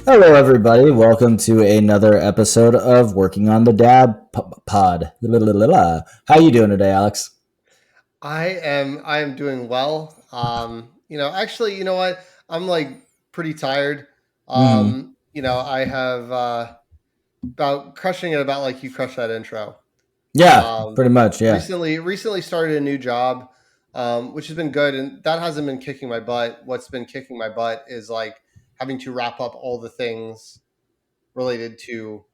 Hello, everybody. Welcome to another episode of Working on the Pod. How you doing today, Alex? I am doing well. Actually, you know what? I'm like pretty tired. Hmm. I have about crushing it about like you crushed that intro. Yeah, Um, pretty much. Yeah. recently started a new job, which has been good, and that hasn't been kicking my butt. What's been kicking my butt is like having to wrap up all the things related to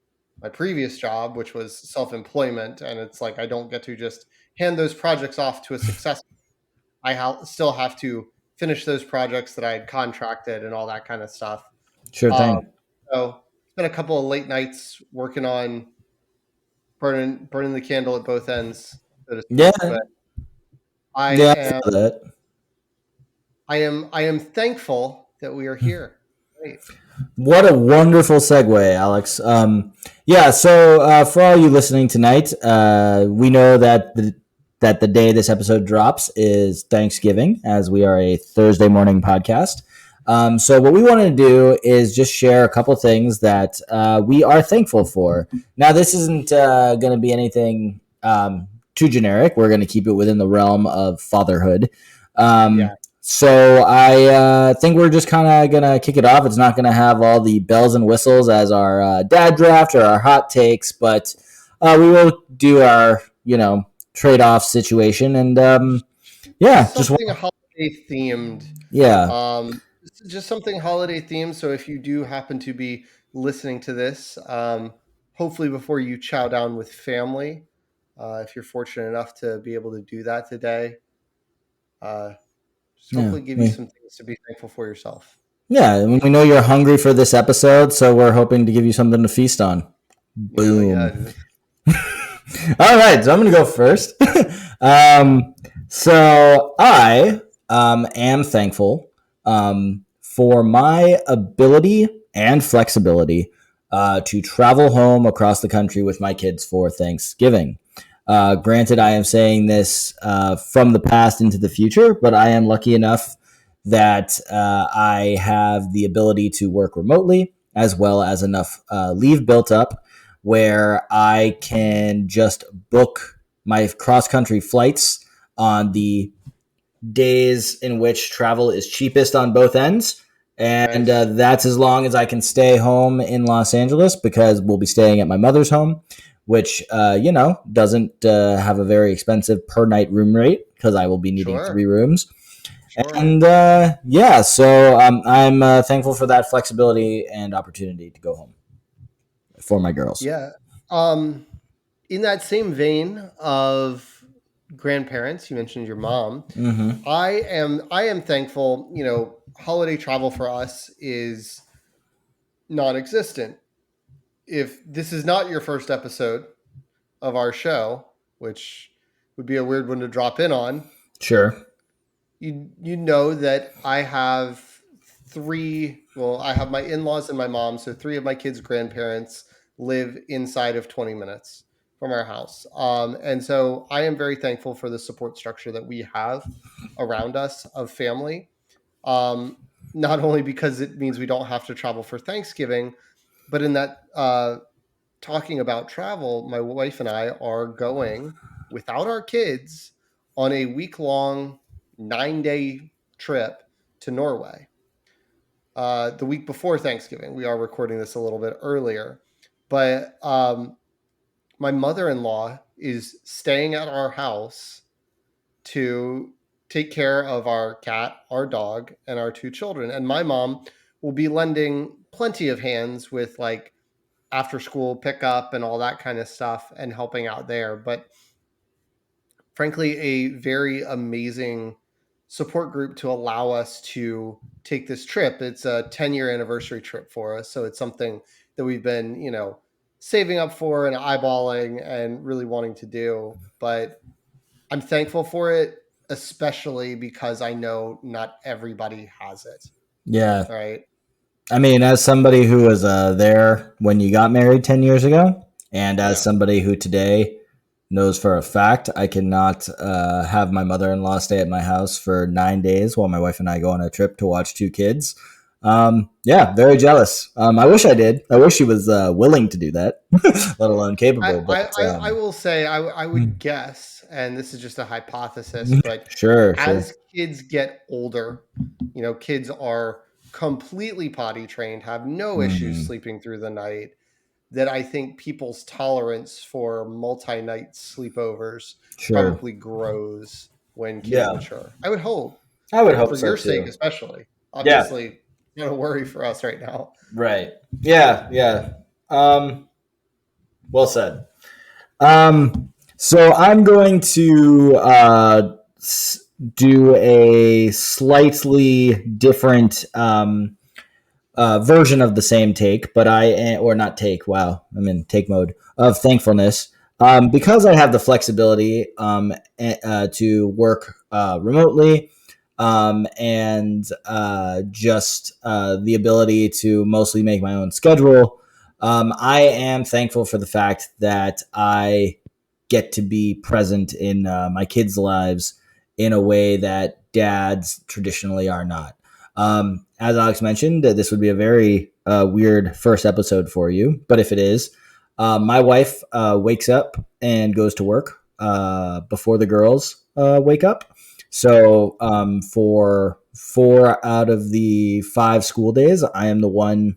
my previous job, which was self-employment, and it's like I don't get to just hand those projects off to a successor. Still have to finish those projects that I had contracted and all that kind of stuff. Sure Um, thing. so it's been a couple of late nights working on burning the candle at both ends, so to Yeah. speak. But I Yeah, I am feel that. I am thankful that we are here. Great. What a wonderful segue, Alex. Yeah. So for all you listening tonight, we know that the day this episode drops is Thanksgiving, as we are a Thursday morning podcast. So what we want to do is just share a couple things that we are thankful for. Now, this isn't going to be anything too generic. We're going to keep it within the realm of fatherhood. Yeah, So I think we're just kind of gonna kick it off. It's not gonna have all the bells and whistles as our dad draft or our hot takes, but we will do our trade off situation, and yeah, just just something holiday themed. yeah, Just something holiday themed. So if you do happen to be listening to this, hopefully before you chow down with family, if you're fortunate enough to be able to do that today, uh, just yeah. hopefully give you some things to be thankful for yourself. Yeah, and we know you're hungry for this episode, so we're hoping to give you something to feast on. Yeah, Boom. dude. All right, so I'm gonna go first. So I am thankful for my ability and flexibility to travel home across the country with my kids for Thanksgiving. Granted, I am saying this from the past into the future, but I am lucky enough that I have the ability to work remotely as well as enough leave built up where I can just book my cross country flights on the days in which travel is cheapest on both ends. And Nice. that's as long as I can stay home in Los Angeles because we'll be staying at my mother's home, which, doesn't have a very expensive per night room rate because I will be needing three Sure. rooms. Sure. And yeah, so I'm thankful for that flexibility and opportunity to go home for my girls. Yeah. Um, in that same vein of grandparents, you mentioned your mom. Mm-hmm. I am thankful. Holiday travel for us is non-existent. If this is not your first episode of our show, which would be a weird one to drop in on, Sure. you know that I have three. Well, I have my in-laws and my mom, so three of my kids' grandparents live inside of 20 minutes from our house, and so I am very thankful for the support structure that we have around us of family. Um, Not only because it means we don't have to travel for Thanksgiving, but in that talking about travel, my wife and I are going without our kids on a week long 9 day trip to Norway. The week before Thanksgiving, we are recording this a little bit earlier, but my mother in law is staying at our house to take care of our cat, our dog, and our two children. And my mom will be lending plenty of hands with like after school pickup and all that kind of stuff and helping out there. But frankly, a very amazing support group to allow us to take this trip. It's a 10-year anniversary trip for us. So it's something that we've been, saving up for and eyeballing and really wanting to do. But I'm thankful for it, especially because I know not everybody has it. Yeah. Right. I mean, as somebody who was there when you got married 10 years ago, and as Yeah. somebody who today knows for a fact I cannot have my mother in law stay at my house for 9 days while my wife and I go on a trip to watch two kids, Yeah, very jealous. I wish I did. I wish she was willing to do that, let alone capable. But I will say I would guess, and this is just a hypothesis, but sure, sure. as kids get older, kids are completely potty trained, have no issues Mm, sleeping through the night. That I think people's tolerance for multi-night sleepovers sure. probably grows when kids Yeah, mature. I would hope, I would hope for so your sake too. especially. Yeah, Obviously, not a worry for us right now. right. Yeah, yeah. Um, well said. So I'm going to do a slightly different version of the same take, but or not take. Wow, I'm in take mode of thankfulness. Because I have the flexibility to work remotely, and just the ability to mostly make my own schedule. I am thankful for the fact that I get to be present in my kids' lives in a way that dads traditionally are not. As Alex mentioned, this would be a very weird first episode for you, but if it is, my wife wakes up and goes to work before the girls wake up. So for 4 out of the 5 school days, I am the one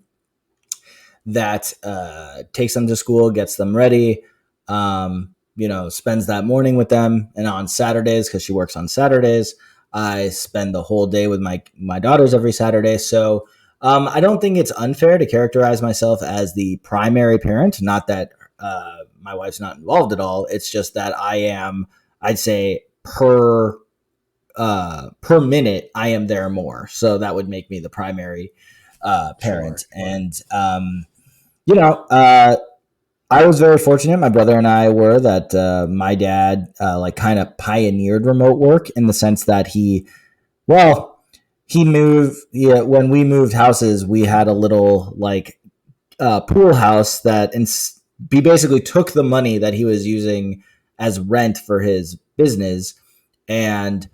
that takes them to school, gets them ready, spends that morning with them. And on Saturdays, because she works on Saturdays, I spend the whole day with my daughters every Saturday. So I don't think it's unfair to characterize myself as the primary parent. Not that my wife's not involved at all. It's just that I am, I'd say, per minute, I am there more. So that would make me the primary Sure, parent. sure. And you know, I was very fortunate. My brother and I were that my dad like kind of pioneered remote work in the sense that well, he moved. Yeah, when we moved houses, we had a little like pool house that he basically took the money that he was using as rent for his business and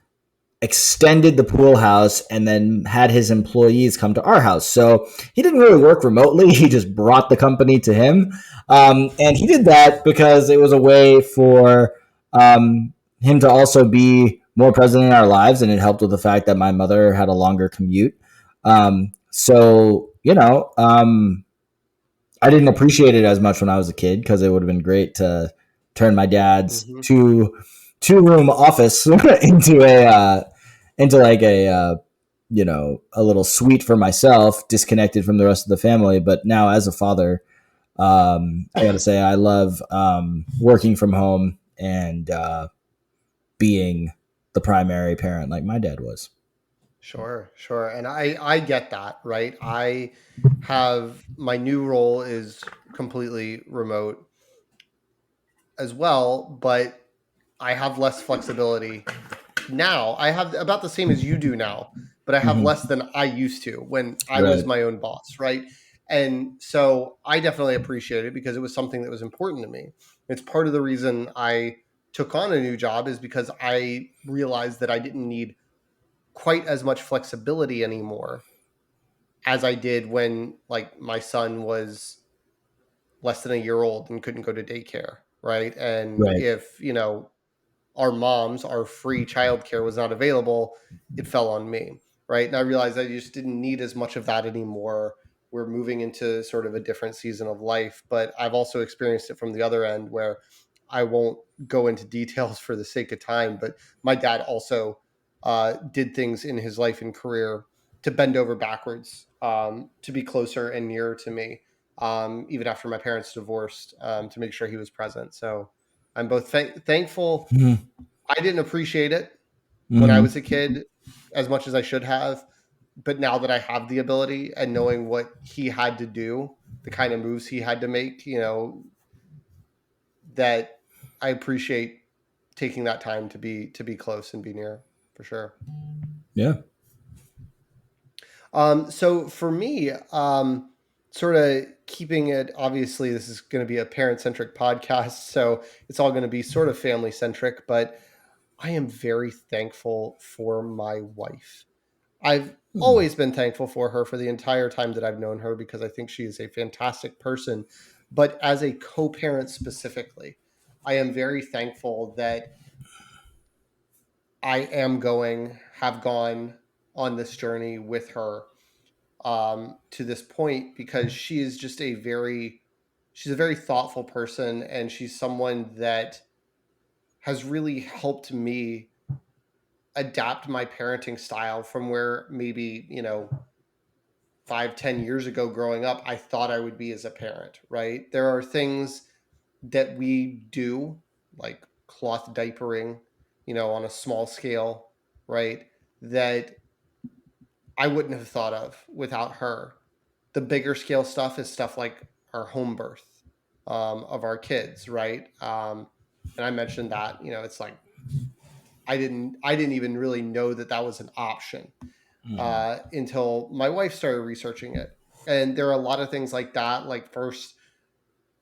extended the pool house and then had his employees come to our house. So he didn't really work remotely. He just brought the company to him. And he did that because it was a way for him to also be more present in our lives. And it helped with the fact that my mother had a longer commute. I didn't appreciate it as much when I was a kid because it would have been great to turn my dad's Hmm. two room office into like a little suite for myself, disconnected from the rest of the family. But now as a father, I got to say I love working from home and being the primary parent like my dad was. Sure, sure. And I get that, right? I have my new role is completely remote as well, but I have less flexibility now. I have about the same as you do now, but I have less Mm-hmm. than I used to when I was Right. my own boss, right? And so I definitely appreciate it because it was something that was important to me. It's part of the reason I took on a new job is because I realized that I didn't need quite as much flexibility anymore as I did when like my son was less than a year old and couldn't go to daycare, right? And Right. if, our free childcare was not available, it fell on me, right? And I realized I just didn't need as much of that anymore. We're moving into sort of a different season of life, but I've also experienced it from the other end where I won't go into details for the sake of time, but my dad also did things in his life and career to bend over backwards to be closer and nearer to me, even after my parents divorced, to make sure he was present. So I'm both thankful. Mm-hmm. I didn't appreciate it when I Mm-hmm. was a kid as much as I should have, but now that I have the ability and knowing what he had to do, the kind of moves he had to make, that I appreciate taking that time to be close and be near for sure. Yeah. So for me, sort of keeping it, obviously, this is going to be a parent centric podcast. So it's all going to be sort of family centric, but I am very thankful for my wife. I've Hmm. always been thankful for her for the entire time that I've known her because I think she is a fantastic person. But as a co parent specifically, I am very thankful that have gone on this journey with her to this point because she's a very thoughtful person, and she's someone that has really helped me adapt my parenting style from where maybe 5, 10 years ago growing up I thought I would be as a parent. Right, there are things that we do, like cloth diapering, on a small scale, right, that I wouldn't have thought of without her. The bigger scale stuff is stuff like our home birth of our kids, right? And I mentioned that, it's like I didn't even really know that that was an option Hmm. until my wife started researching it. And there are a lot of things like that, like first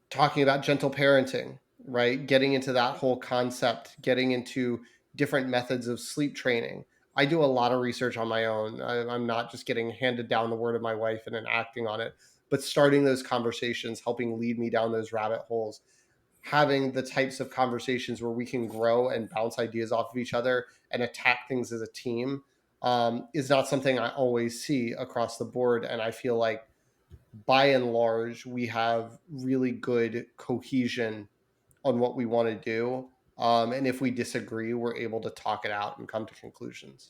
talking about gentle parenting, right? Getting into that whole concept, getting into different methods of sleep training. I do a lot of research on my own. I'm not just getting handed down the word of my wife and then acting on it, but starting those conversations, helping lead me down those rabbit holes, having the types of conversations where we can grow and bounce ideas off of each other and attack things as a team is not something I always see across the board. And I feel like by and large, we have really good cohesion on what we want to do. And if we disagree, we're able to talk it out and come to conclusions.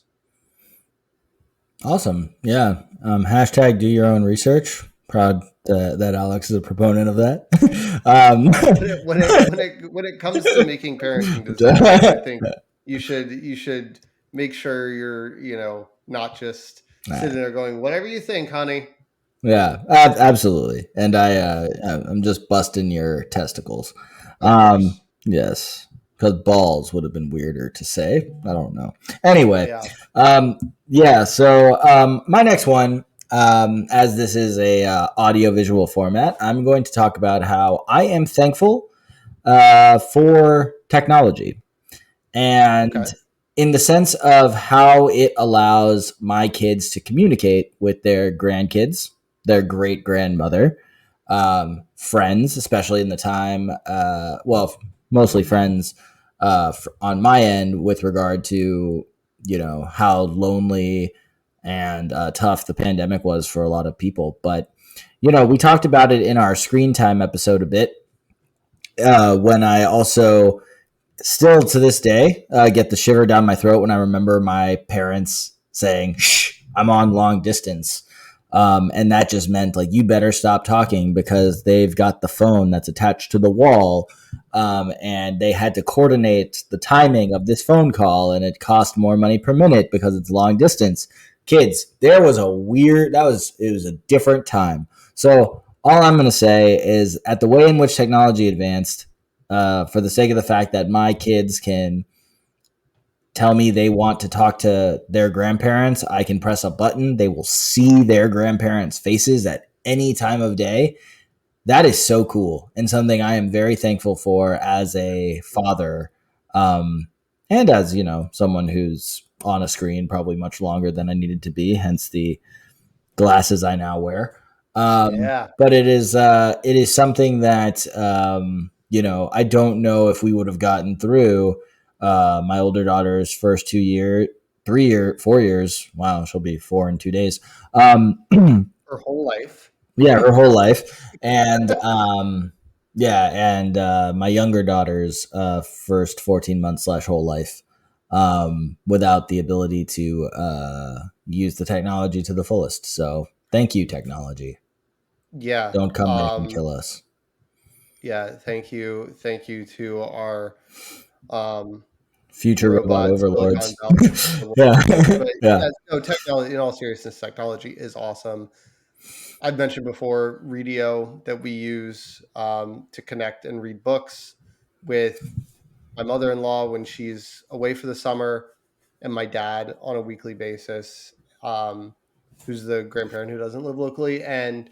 Awesome. Yeah. Hashtag do your own research. Proud that Alex is a proponent of that. um, When it comes to making parenting decisions, I think you should make sure you're not just sitting there going whatever you think, honey. yeah, absolutely. And I'm just busting your testicles. Of course. Yes, because balls would have been weirder to say. I don't know. Anyway, Yeah. yeah. So my next one, as this is a audio visual format, I'm going to talk about how I am thankful for technology, and Okay. in the sense of how it allows my kids to communicate with their grandkids, their great grandmother, friends, especially in the time, well, mostly friends on my end with regard to, how lonely and tough the pandemic was for a lot of people. But, we talked about it in our screen time episode a bit when I also still to this day get the shiver down my throat when I remember my parents saying, "Shh, I'm on long distance." And that just meant like you better stop talking because they've got the phone that's attached to the wall, and they had to coordinate the timing of this phone call, and it cost more money per minute because it's long distance. Kids, there was a weird it was a different time. So all I'm going to say is at the way in which technology advanced, for the sake of the fact that my kids can tell me they want to talk to their grandparents, I can press a button. They will see their grandparents' faces at any time of day. That is so cool and something I am very thankful for as a father, um, and as someone who's on a screen probably much longer than I needed to be. Hence the glasses I now wear. Yeah. But it is something that I don't know if we would have gotten through my older daughter's first 2 year, 3 year, 4 years. Wow, she'll be 4 in 2 days. Her whole life. Yeah, her whole life, and yeah, and my younger daughter's first 14 months slash whole life, without the ability to use the technology to the fullest. So thank you, technology. Yeah. Don't come back and kill us. Yeah. Thank you to our um, Future robot robot Silicon overlords. Valley. Yeah, But yeah. yeah, no, technology. In all seriousness, technology is awesome. I've mentioned before Readeo that we use to connect and read books with my mother-in-law when she's away for the summer, and my dad on a weekly basis, um, who's the grandparent who doesn't live locally. And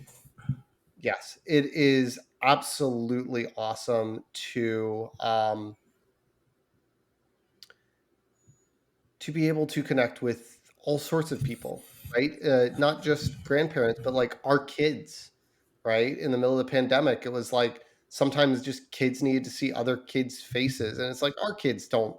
yes, it is absolutely awesome to be able to connect with all sorts of people, right? Not just grandparents, but like our kids, right? In the middle of the pandemic, it was like sometimes just kids needed to see other kids' faces, and it's like our kids don't,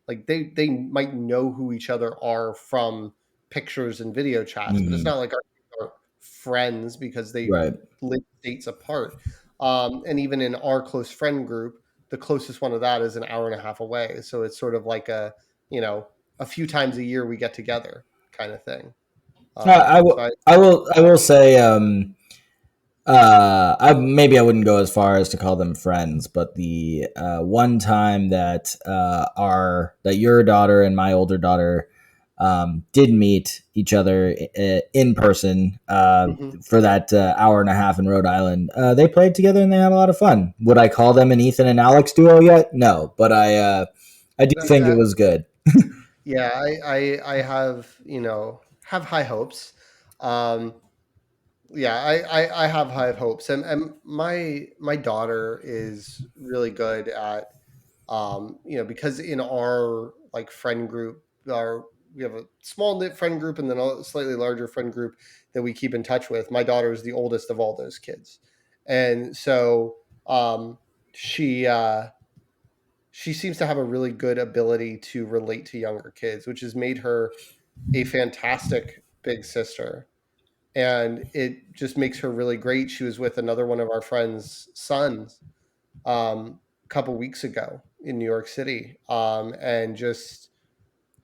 like, they might know who each other are from pictures and video chats, but it's Hmm. not like our kids are friends because they Right. live states apart. And even in our close friend group, the closest one of that is an hour and a half away. So it's sort of like a, you know, a few times a year we get together kind of thing. I So will. I will say. I maybe I wouldn't go as far as to call them friends, but the one time that your daughter and my older daughter did meet each other in person mhm. for that hour and a half in Rhode Island, they played together and they had a lot of fun. Would I call them an Ethan and Alex duo yet? No, but I do think it Uh, was good. yeah, I have, have high hopes. Um, yeah, I have high hopes, and my daughter is really good at, because in our like friend group, our we have a small knit friend group and then a slightly larger friend group that we keep in touch with. My daughter is the oldest of all those kids, and so she she seems to have a really good ability to relate to younger kids, which has made her a fantastic big sister, and it just makes her really great. She was with another one of our friends' sons a couple weeks ago in New York City, and just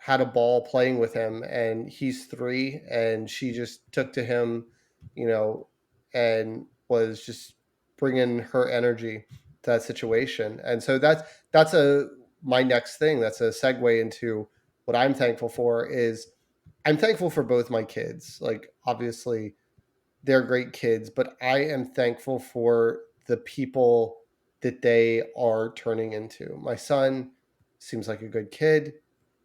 had a ball playing with him. And he's 3, and she just took to him, you know, and was just bringing her energy to that situation. And so that's a my next thing. That's a segue into what I'm thankful for. Is I'm thankful for both my kids. Like, obviously they're great kids, but I am thankful for the people that they are turning into. My son seems like a good kid.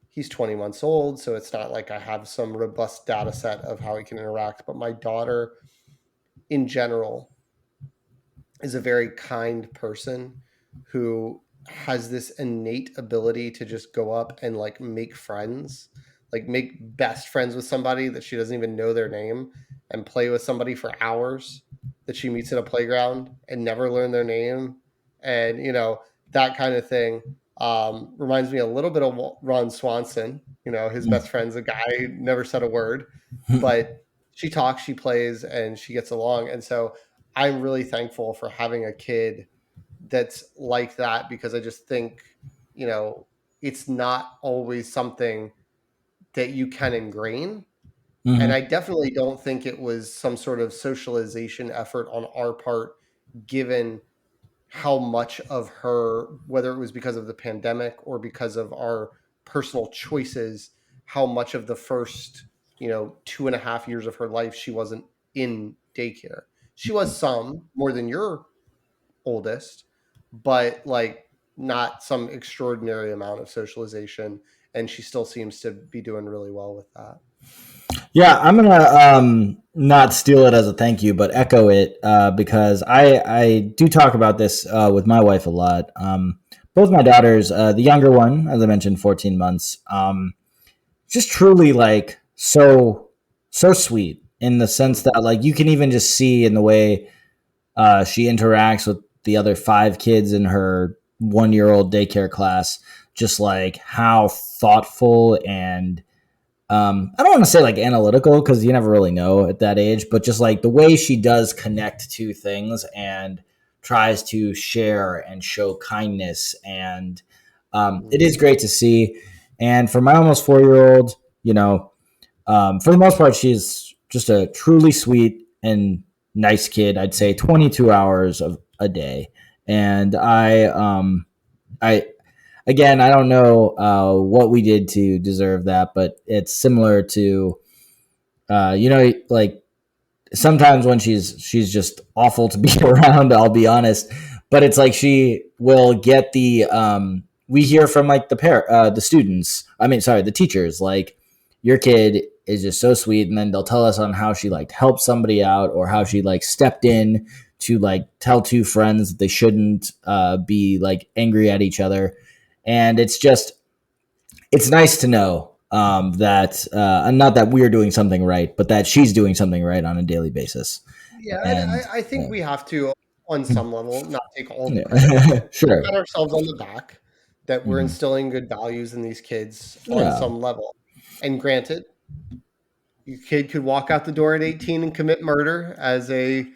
He's 20 months old, so it's not like I have some robust data set of how he can interact. But my daughter, in general, is a very kind person who has this innate ability to just go up and like make friends, like make best friends with somebody that she doesn't even know their name, and play with somebody for hours that she meets at a playground and never learn their name. And, that kind of thing reminds me a little bit of Ron Swanson. His best friend's a guy who never said a word, but she talks, she plays, and she gets along. And so I'm really thankful for having a kid that's like that, because I just think, you know, it's not always something that you can ingrain. And Hmm. I definitely don't think it was some sort of socialization effort on our part, given how much of her, whether it was because of the pandemic or because of our personal choices, how much of the first, 2.5 years of her life she wasn't in daycare. She was some more than your oldest, but like not some extraordinary amount of socialization. And she still seems to be doing really well with that. Yeah, I'm gonna not steal it as a thank you, but echo it because I do talk about this with my wife a lot. Both my daughters, the younger one, as I mentioned, 14 months, just truly like so sweet in the sense Mhm. that like you can even just see in the way she interacts with the other 5 kids in her 1 year old daycare class, just like how thoughtful and I don't want to say like analytical because you never really know at that age, but just like the way she does connect to things and tries to share and show kindness. And it Mhm. is great to see. And for my almost 4 year old, for the most part, she's just a truly sweet and nice kid. I'd say 22 hours of a day. And I, again, I don't know what we did to deserve that, but it's similar to, like sometimes when she's just awful to be around. I'll be honest, but it's like she will get we hear from like the students. I mean, sorry, the teachers. Like your kid is just so sweet, and then they'll tell us on how she like helped somebody out or how she like stepped in to like tell 2 friends that they shouldn't be like angry at each other, and it's nice to know that and not that we're doing something right, but that she's doing something right on a daily basis. Yeah, and And I think we have to, on some level, not take all the credit, yeah. but Sure. pat ourselves on the back that we're Mhm. instilling good values in these kids on Yeah. some level. And granted, your kid could walk out the door at 18 and commit murder, as a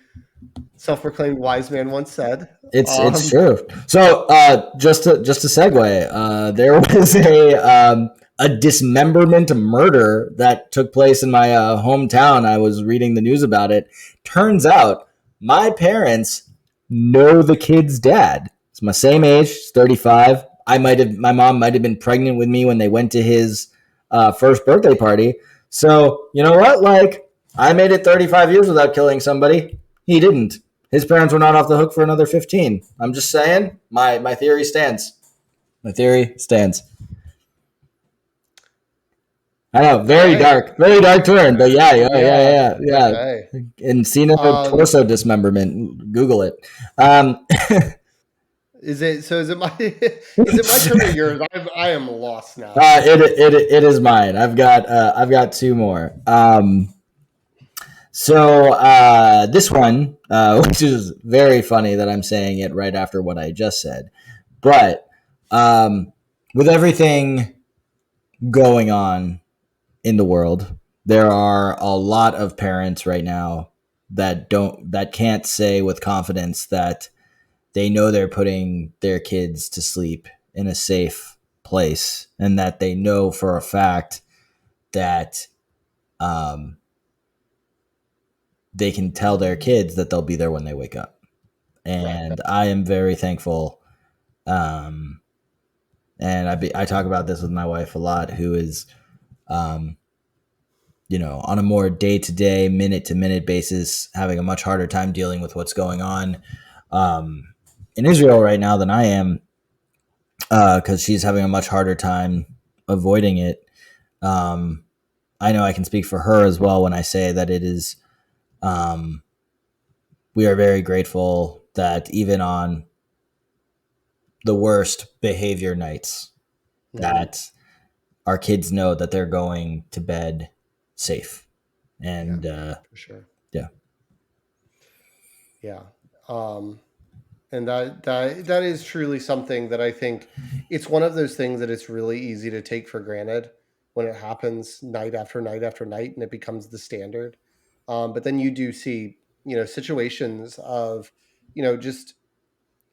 self-proclaimed wise man once said. It's Um, true. So just to segue, there was a dismemberment murder that took place in my hometown. I was reading the news about it. Turns out my parents know the kid's dad. It's my same age, 35. My mom might have been pregnant with me when they went to his first birthday party. So you know what? Like I made it 35 years without killing somebody. He didn't. His parents were not off the hook for another 15. I'm just saying, my theory stands. My theory stands. I know, okay. very dark turn, but yeah, yeah, yeah, Yeah. yeah, yeah. Okay. Encina Um, torso dismemberment. Google it. is it so? Is it my is it my turn or yours? I am lost now. It is mine. I've got two more. So this one, which is very funny that I'm saying it right after what I just said, but um, with everything going on in the world. There are a lot of parents right now that can't say with confidence that they know they're putting their kids to sleep in a safe place and that they know for a fact that um, they can tell their kids that they'll be there when they wake up. Right. And I am very thankful. Um, and I talk about this with my wife a lot, who is um, on a more day to day, minute to minute basis, having a much harder time dealing with what's going on in Israel right now than I am, because she's having a much harder time avoiding it. Um, I know I can speak for her as well when I say that it is, um, we are very grateful that even on the worst behavior nights, Mhm. that our kids know that they're going to bed safe. Yeah, And for sure. yeah. Yeah. Um, and that is truly something that I think it's one of those things that it's really easy to take for granted when it happens night after night after night and it becomes the standard. But then you do see, situations of, just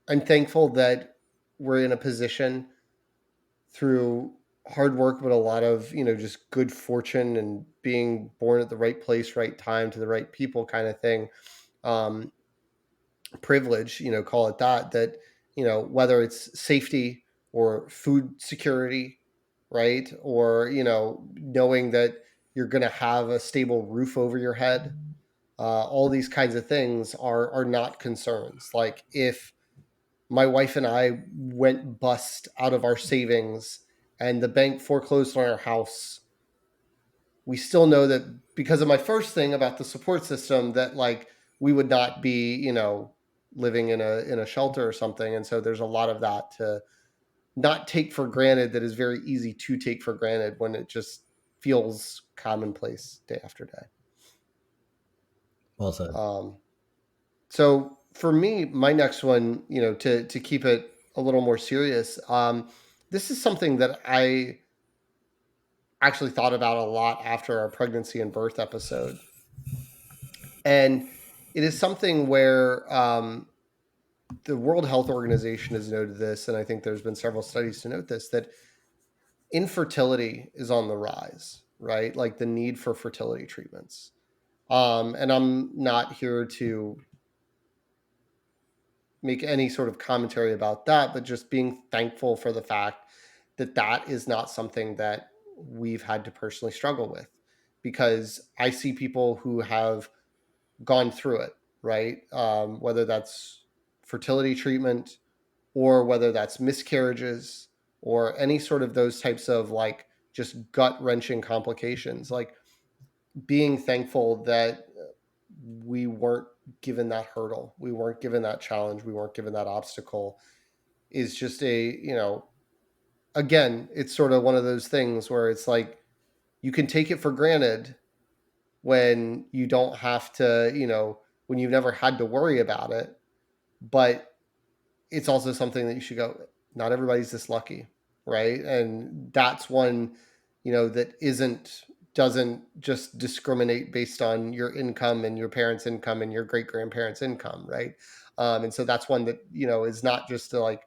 I'm thankful that we're in a position through hard work, but a lot of, just good fortune and being born at the right place, right time to the right people kind of thing. Um, Privilege, call it that, whether it's safety or food security, right? Or, knowing that you're going to have a stable roof over your head. All these kinds of things are not concerns. Like if my wife and I went bust out of our savings and the bank foreclosed on our house, we still know that because of my first thing about the support system that like we would not be, living in a shelter or something. And so there's a lot of that to not take for granted that is very easy to take for granted when it just feels commonplace day after day. Well said. Um, so for me, my next one, to keep it a little more serious, this is something that I actually thought about a lot after our pregnancy and birth episode. And it is something where the World Health Organization has noted this, and I think there's been several studies to note this, that infertility is on the rise, right? Like the need for fertility treatments. And I'm not here to make any sort of commentary about that, but just being thankful for the fact that that is not something that we've had to personally struggle with, because I see people who have gone through it, right? Whether that's fertility treatment or whether that's miscarriages or any sort of those types of like just gut wrenching complications. Like being thankful that we weren't given that hurdle, we weren't given that challenge, we weren't given that obstacle is just a, again, it's sort of one of those things where it's like you can take it for granted when you don't have to, when you've never had to worry about it. But it's also something that you should go, not everybody's this lucky, right? And that's one, that doesn't just discriminate based on your income and your parents' income and your great grandparents' income, right? And so that's one that, is not just like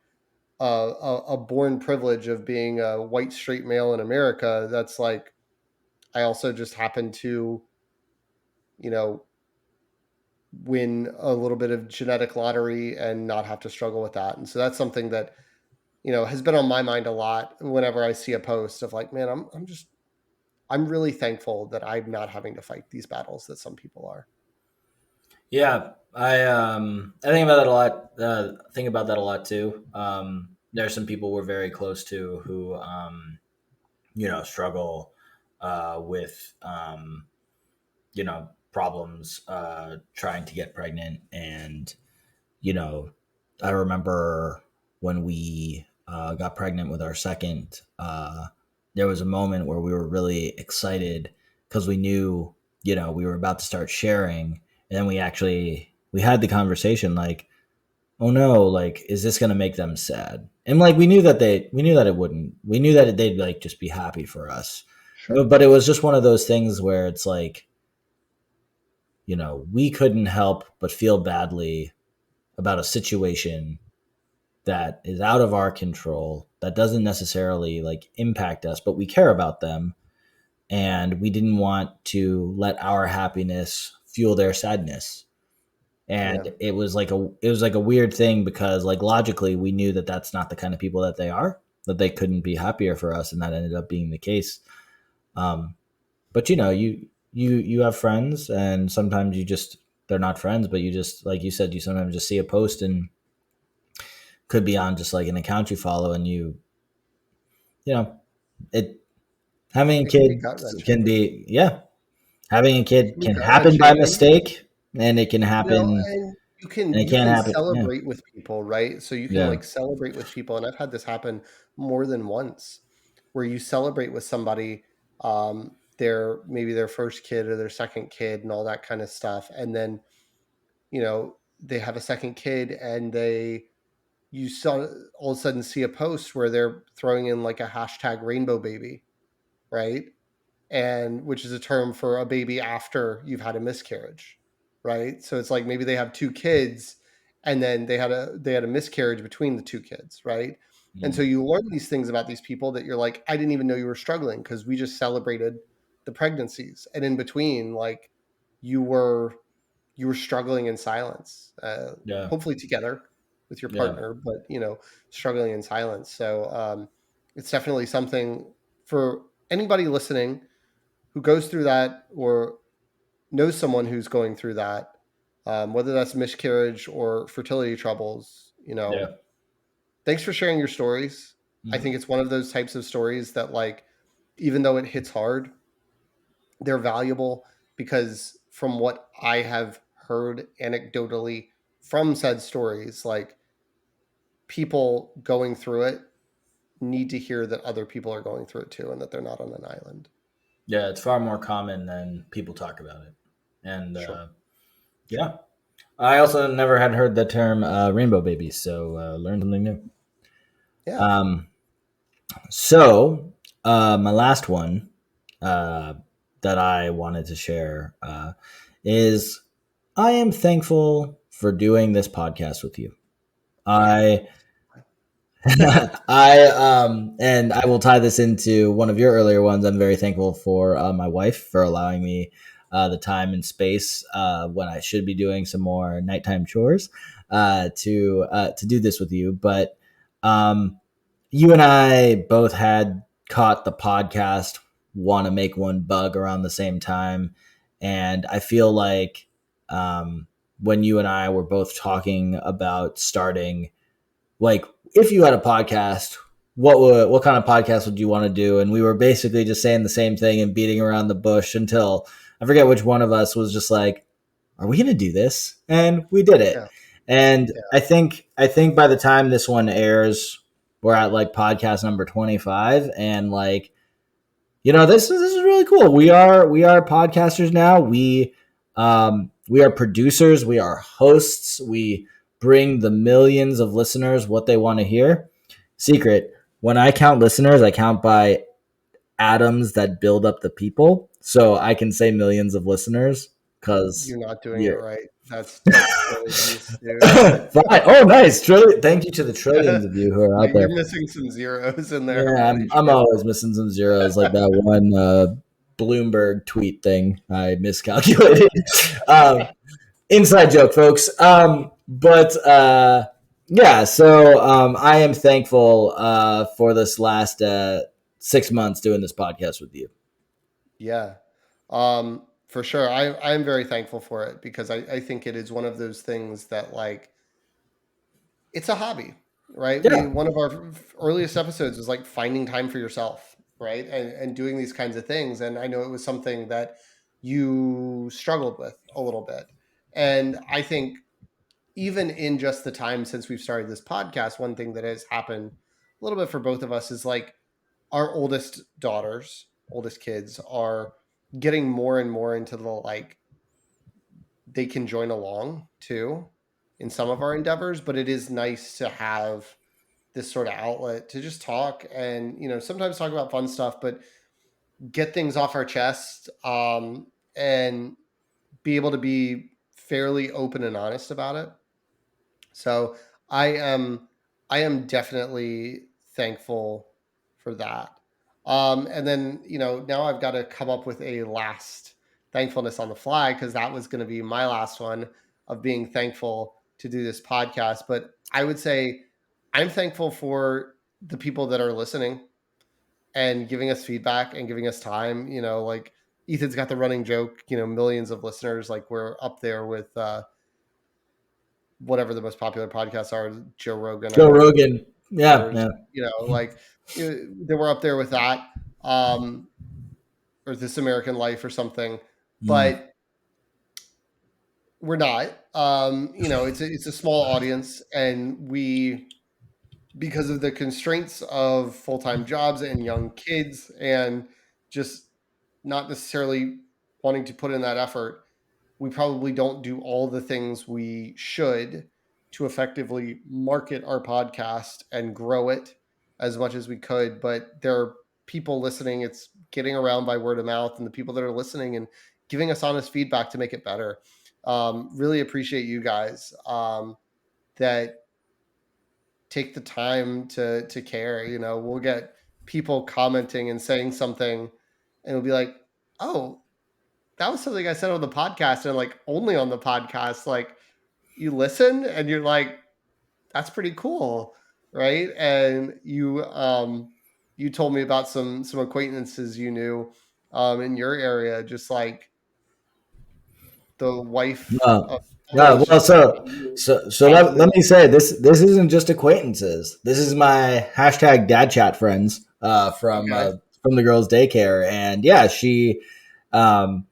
a born privilege of being a white straight male in America. That's like, I also just happen to, you know, win a little bit of genetic lottery and not have to struggle with that. And so that's something that, has been on my mind a lot whenever I see a post of like, man, I'm really thankful that I'm not having to fight these battles that some people are. Yeah, I think about that a lot. Think about that a lot too. There are some people we're very close to who struggle with problems trying to get pregnant. And I remember when we got pregnant with our second, there was a moment where we were really excited because we knew we were about to start sharing. And then we had the conversation like, oh no, like, is this going to make them sad? And like, we knew that it wouldn't. We knew that they'd like just be happy for us. Sure. But it was just one of those things where it's like, we couldn't help but feel badly about a situation that is out of our control, that doesn't necessarily like impact us, but we care about them. And we didn't want to let our happiness fuel their sadness. And it was like a weird thing because like logically we knew that that's not the kind of people that they are, that they couldn't be happier for us. And that ended up being the case. But you have friends, and sometimes they're not friends, but you just, like you said, you sometimes just see a post and could be on just like an account you follow, and having a kid can be, having a kid can happen by mistake, and it can happen. And you can celebrate with people, right? So you can like celebrate with people. And I've had this happen more than once where you celebrate with somebody, maybe their first kid or their second kid and all that kind of stuff. And then, they have a second kid and you saw all of a sudden see a post where they're throwing in like a hashtag rainbow baby, right? And which is a term for a baby after you've had a miscarriage, right? So it's like maybe they have two kids and then they had a miscarriage between the two kids, right? Mm-hmm. And so you learn these things about these people that you're like, I didn't even know you were struggling because we just celebrated the pregnancies, and in between, like you were struggling in silence, hopefully together with your partner, but struggling in silence. So it's definitely something for anybody listening who goes through that or knows someone who's going through that, whether that's miscarriage or fertility troubles. Thanks for sharing your stories. Mm-hmm. I think it's one of those types of stories that, like, even though it hits hard, they're valuable because from what I have heard anecdotally from said stories, like, people going through it need to hear that other people are going through it too, and that they're not on an island. Yeah, it's far more common than people talk about it. And sure. I also never had heard the term rainbow baby, so learned something new. Yeah. So my last one that I wanted to share is I am thankful for doing this podcast with you. And I will tie this into one of your earlier ones. I'm very thankful for my wife for allowing me the time and space when I should be doing some more nighttime chores to do this with you. But you and I both had caught the podcast Want to Make One bug around the same time. And I feel like when you and I were both talking about starting, like, if you had a podcast, what kind of podcast would you want to do? And we were basically just saying the same thing and beating around the bush until I forget which one of us was just like, are we going to do this? And we did it. Yeah. And yeah. I think by the time this one airs, we're at like podcast number 25, and like, This is really cool. We are podcasters now. We are producers. We are hosts. We bring the millions of listeners what they want to hear. Secret: when I count listeners, I count by atoms that build up the people. So I can say millions of listeners because You're not doing it you're right. That's trillions, dude. fine. Oh, nice. Thank you to the trillions of you who are out there. You're missing some zeros in there. I'm Yeah, pretty I'm sure. always missing some zeros, like that one Bloomberg tweet thing I miscalculated. um, inside joke, folks. But yeah, so I am thankful for this last 6 months doing this podcast with you. Yeah, for sure. I'm very thankful for it because I think it is one of those things that like it's a hobby, right? We Yeah, one of our earliest episodes was like finding time for yourself, right? And doing these kinds of things. And I know it was something that you struggled with a little bit. And I think even in just the time since we've started this podcast, one thing that has happened a little bit for both of us is like our oldest daughters, oldest kids are getting more and more into the like they can join along too in some of our endeavors, but it is nice to have this sort of outlet to just talk and sometimes talk about fun stuff, but get things off our chest, and be able to be fairly open and honest about it. So I am I am definitely thankful for that. And then now I've got to come up with a last thankfulness on the fly because that was going to be my last one of being thankful to do this podcast. But I would say I'm thankful for the people that are listening and giving us feedback and giving us time. Like Ethan's got the running joke, millions of listeners. Like we're up there with whatever the most popular podcasts are, Joe Rogan, I Joe know, Rogan. Yeah, yours, yeah. like they were up there with that, um, or This American Life or something, Mm. but we're not. It's a small audience, and we, because of the constraints of full time jobs and young kids, and just not necessarily wanting to put in that effort, we probably don't do all the things we should to effectively market our podcast and grow it as much as we could. But there are people listening, it's getting around by word of mouth, and the people that are listening and giving us honest feedback to make it better. Really appreciate you guys, that take the time to care. We'll get people commenting and saying something, and it'll be like, oh, that was something I said on the podcast, and like only on the podcast, like you listen and you're like, that's pretty cool, right? And you told me about some acquaintances you knew in your area, just like the wife Uh, of almost well, just so you so so let, constantly. let me say this isn't just acquaintances. This is my hashtag dad chat friends Okay. from the girls' daycare, and yeah, um,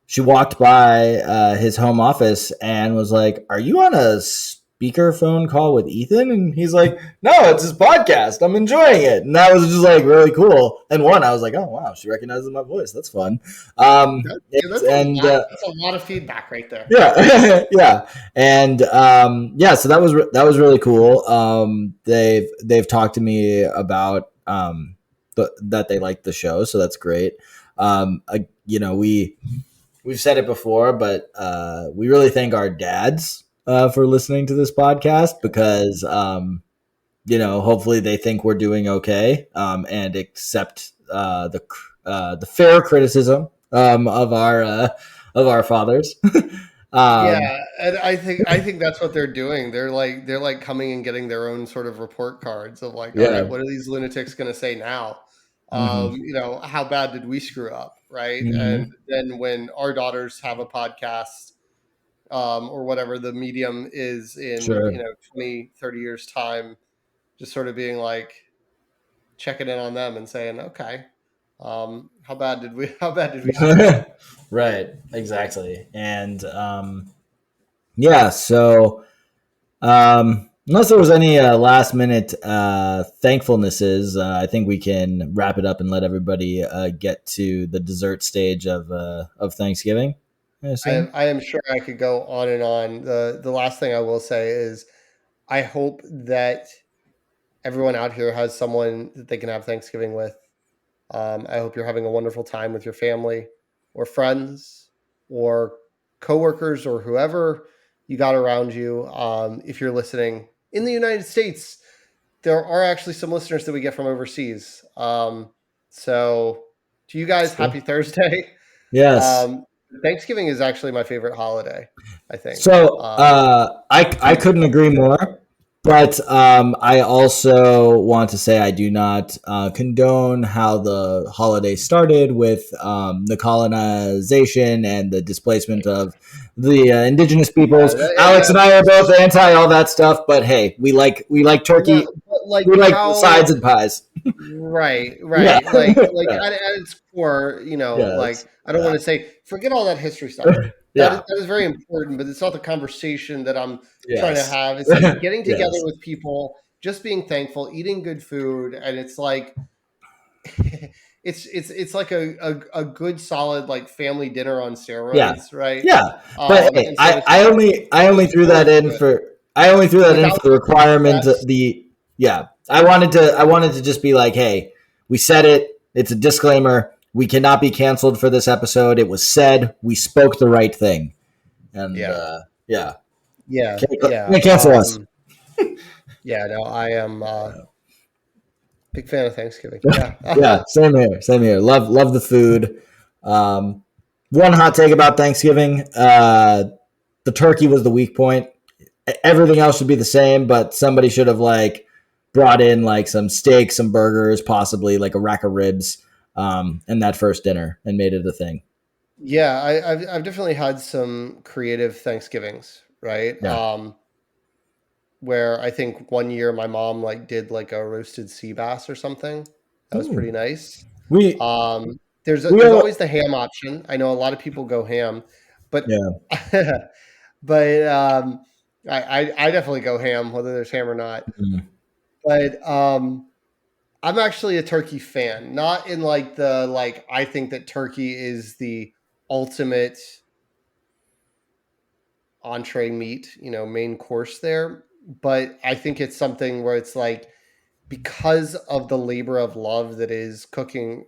she walked by his home office and was like, "Are you on a speakerphone call with Ethan?" And he's like, "No, it's his podcast. I'm enjoying it." And that was just like really cool. And one, I was like, "Oh wow, she recognizes my voice. That's fun." Yeah, that's a And lot. That's a lot of feedback right there. yeah, yeah, and yeah. So that was really cool. They've talked to me about that they like the show, so that's great. We've said it before, but we really thank our dads for listening to this podcast because hopefully they think we're doing okay and accept the fair criticism of our fathers. um, Yeah, and I think that's what they're doing. They're like coming and getting their own sort of report cards of like, all right, yeah. what are these lunatics going to say now? Hmm. How bad did we screw up, right? And Hmm. then when our daughters have a podcast, or whatever the medium is in, Sure. 20, 30 years time, just sort of being like checking in on them and saying, okay, how bad did we screw up? Right. Exactly. And yeah. So Unless there was any last minute thankfulnesses, I think we can wrap it up and let everybody get to the dessert stage of Thanksgiving. I assume. I am sure I could go on and on. The last thing I will say is I hope that everyone out here has someone that they can have Thanksgiving with. I hope you're having a wonderful time with your family or friends or coworkers or whoever you got around you. If you're listening in the United States, there are actually some listeners that we get from overseas. So, to you guys, happy Thursday. Yes. Um, Thanksgiving is actually my favorite holiday, I think. So I couldn't agree more. But I also want to say I do not condone how the holiday started with the colonization and the displacement of the indigenous Yeah, peoples. Alex and I are both it's anti all that stuff, but hey, we like yeah, turkey, but like we like how sides and pies. right, Yeah. right. Like Yeah. at its core, Yes. like I don't Yeah. want to say forget all that history stuff. Yeah. That is very important, but it's not the conversation that I'm trying to Yes. have. It's like getting together Yes. with people, just being thankful, eating good food, and it's like it's like a good solid like family dinner on Yeah. steroids, right? Yeah. But hey, And so it's like I only threw forward that in to it for I only threw that in for without the requirement stress. the yeah. I wanted to just be like, hey, we said it. It's a disclaimer. We cannot be canceled for this episode. It was said. We spoke the right thing. And Yeah, yeah. yeah, Can't cancel us. yeah. No, I am big fan of Thanksgiving. Yeah. Yeah, same here. Same here. Love the food. Um, one hot take about Thanksgiving: the turkey was the weak point. Everything else should be the same, but somebody should have like brought in like some steak, some burgers, possibly like a rack of ribs, in that first dinner and made it a thing. Yeah, I've definitely had some creative Thanksgivings, right? Yeah. Where I think one year my mom like did like a roasted sea bass or something. That was pretty Ooh. nice. We we There's are always the ham option. I know a lot of people go ham, but yeah. but I definitely go ham whether there's ham or not. Mm. But I'm actually a turkey fan, not in like the like I think that turkey is the ultimate entree meat, main course there. But I think it's something where it's like because of the labor of love that is cooking,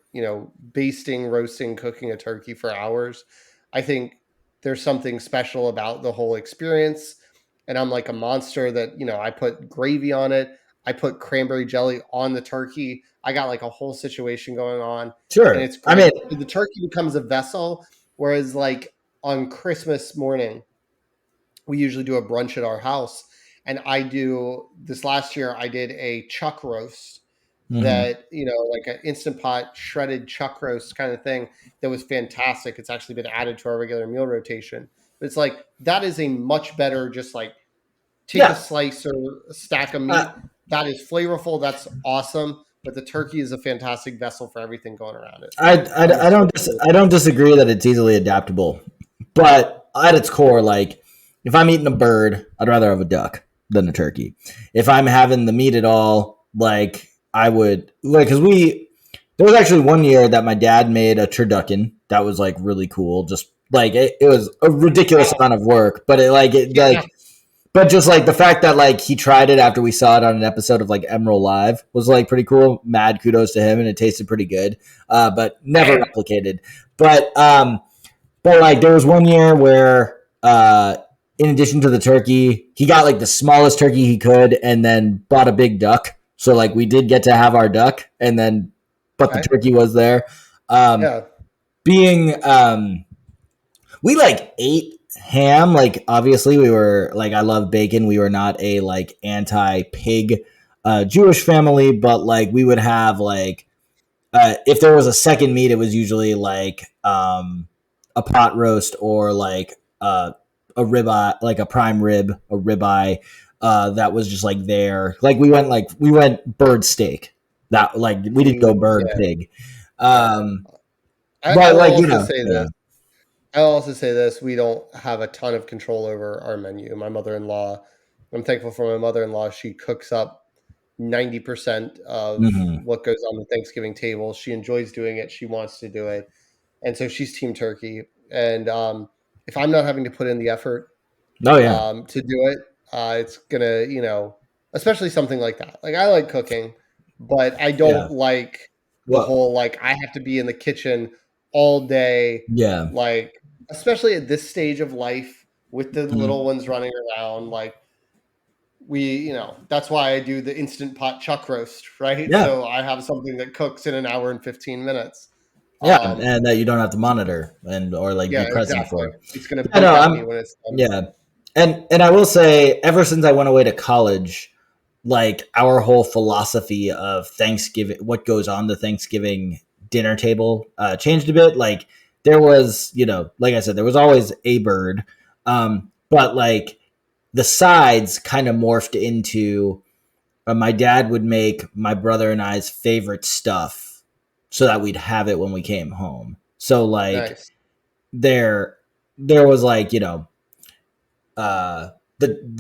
basting, roasting, cooking a turkey for hours, I think there's something special about the whole experience. And I'm like a monster that, I put gravy on it. I put cranberry jelly on the turkey. I got like a whole situation going on and Sure. it's I mean, great. The turkey becomes a vessel. Whereas like on Christmas morning, we usually do a brunch at our house. And I do this last year, I did a chuck roast mhm. that, like an instant pot shredded chuck roast kind of thing that was fantastic. It's actually been added to our regular meal rotation. But it's like that is a much better, just like take a Yeah. slice or a stack of Uh, meat. That is flavorful. That's awesome. But the turkey is a fantastic vessel for everything going around it. I'm a sucker for it. I don't disagree that it's easily adaptable, but at its core, like if I'm eating a bird, I'd rather have a duck than a turkey. If I'm having the meat at all, like I would like because we there was actually one year that my dad made a turducken that was like really cool. Just like it was a ridiculous Wow. amount of work, but it Yeah. like but just like the fact that like he tried it after we saw it on an episode of like Emerald Live was like pretty cool. Mad kudos to him, and it tasted pretty good, but never Damn. replicated. But like there was one year where in addition to the turkey, he got like the smallest turkey he could, and then bought a big duck. So like we did get to have our duck, and then but the Okay. turkey was there. Um, Yeah. being we like ate ham. Like obviously we were like I love bacon. We were not a like anti pig Jewish family, but like we would have like if there was a second meat, it was usually like a pot roast or like a ribeye, like a prime rib, a ribeye that was just like there. We went bird steak. That like we didn't go bird Yeah. pig. Yeah. Um, I but will like also say yeah, this. I'll also say this: we don't have a ton of control over our menu. My mother-in-law I'm thankful for my mother-in-law. She cooks up 90% of Hmm. what goes on the Thanksgiving table. She enjoys doing it. She wants to do it. And so she's team turkey. And if I'm not having to put in the effort Oh yeah, to do it, it's going to, especially something like that. Like I like cooking, but I yeah. don't like the Well, whole, like I have to be in the kitchen all day, yeah. like, especially at this stage of life with the little Mhm. ones running around. Like, that's why I do the instant pot chuck roast, right? Yeah, So I have something that cooks in an hour and 15 minutes. yeah, Um, and that you don't have to monitor and or like be yeah, present exactly. for. It's going to Yeah, no, beep at me I'm when it's done. yeah, and I will say, ever since I went away to college, like our whole philosophy of Thanksgiving, what goes on the Thanksgiving dinner table, changed a bit. Like there was, like I said, there was always a bird, but like the sides kind of morphed into my dad would make my brother and I's favorite stuff so that we'd have it when we came home. So like Nice. there there was like, the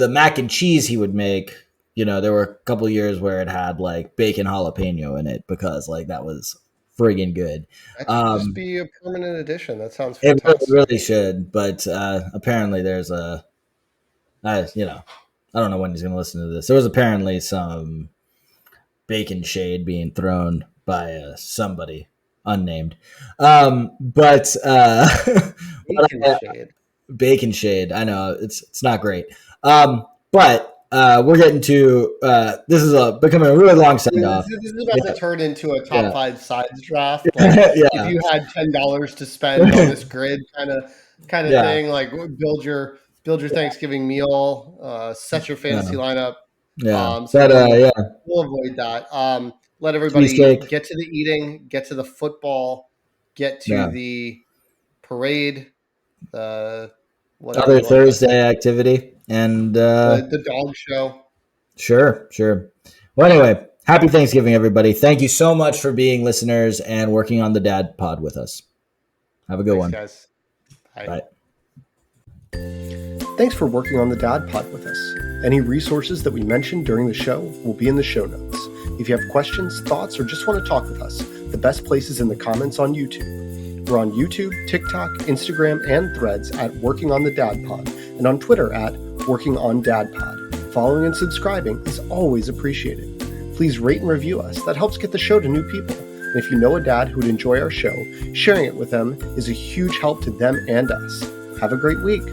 mac and cheese he would make, there were a couple years where it had like bacon jalapeno in it because like that was friggin' good. That should just Um be a permanent addition. That sounds it really, fantastic. really should, but apparently there's I don't know when he's going to listen to this. There was apparently some bacon shade being thrown by somebody unnamed. But Bacon shade. bacon shade. I know it's not great. But we're getting to this is becoming a really long send This off. is, this is about Yeah, to turn into a top yeah, five sides draft. Like if yeah, you had $10 to spend on this grid kind of yeah, thing, like build your Thanksgiving meal, set your fantasy yeah, lineup. yeah. So But yeah, we'll avoid that. Let everybody cheesecake. get to the eating, get to the football, get to Yeah, the parade, the whatever other you want to call Thursday activity, and the dog show. sure, sure. Well, anyway, happy Thanksgiving, everybody. Thank you so much for being listeners and working on the Dad Pod with us. Have a good Thanks, one. guys. Bye. Bye. Thanks for working on the Dad Pod with us. Any resources that we mentioned during the show will be in the show notes. If you have questions, thoughts, or just want to talk with us, the best place is in the comments on YouTube. We're on YouTube, TikTok, Instagram, and Threads at Working on the Dad Pod, and on Twitter at Working on Dad Pod. Following and subscribing is always appreciated. Please rate and review us. That helps get the show to new people. And if you know a dad who would enjoy our show, sharing it with them is a huge help to them and us. Have a great week.